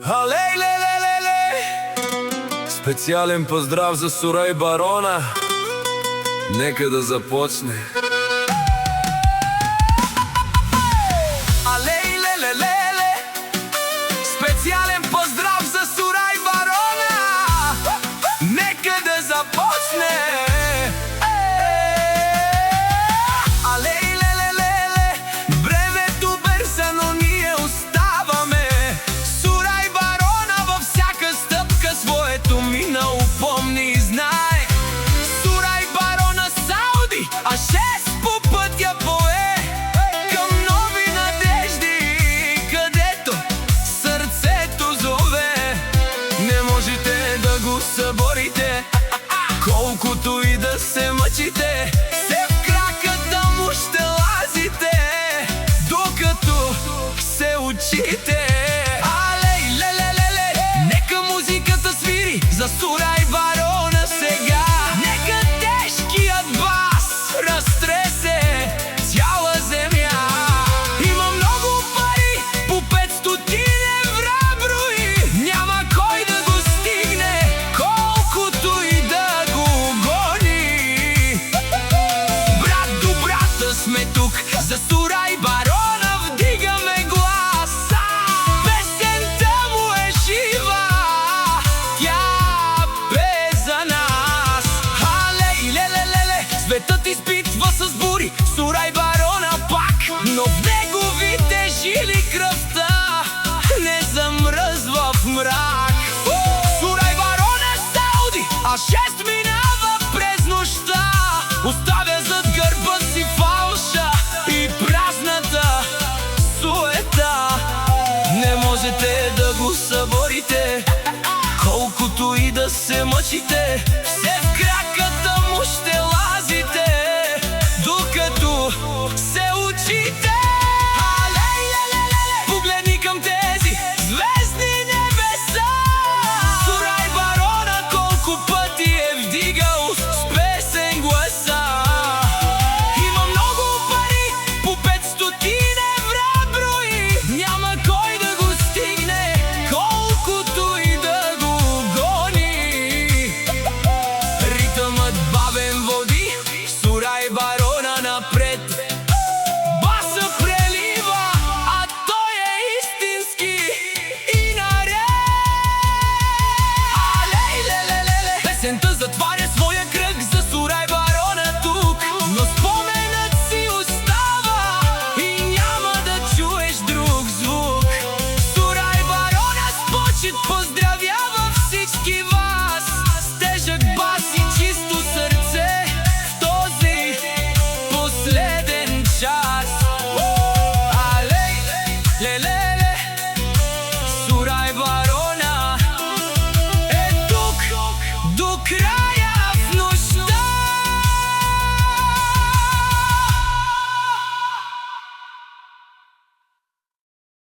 Алей-ле-ле-ле-ле! Специален поздрав за Сура и Барона. Нека да започне. Алей-ле-ле-ле-ле! Специален поздрав за Сура и Барона. Нека да започне. Алей-ле-ле-ле-ле! Времето бърза, но ние оставаме. Сура и Барона във всяка стъпка своето минало помни и знае. Сура и Барона Сауди, а 6 по пътя пое към нови надежди, където сърцето зове. Не можете да го съборите, колкото и да се мъчите. Се в краката му ще лазите, докато се учите. Алей-ле-ле-ле-ле! Нека музиката свири за Сура и Барона сега. Нека тежкият бас разтресе цяла земя. Има много пари, по 500 евра брои. Няма кой да го стигне, колкото и да го гони. Брат до брата сме тук, за Сура и Барона вдигаме гласа. Песента му е жива, тя бе за нас. Алей-ле-ле-ле-ле! Светът изпитва с бури, Сура и Барона пак, но в неговите жили кръвта не замръзва в мрак. Сура и Барона Сауди, а 6 минава през нощта. Оставя зад гърба си фалша и празната суета. Не можете да го съборите, колкото и да се мъчите.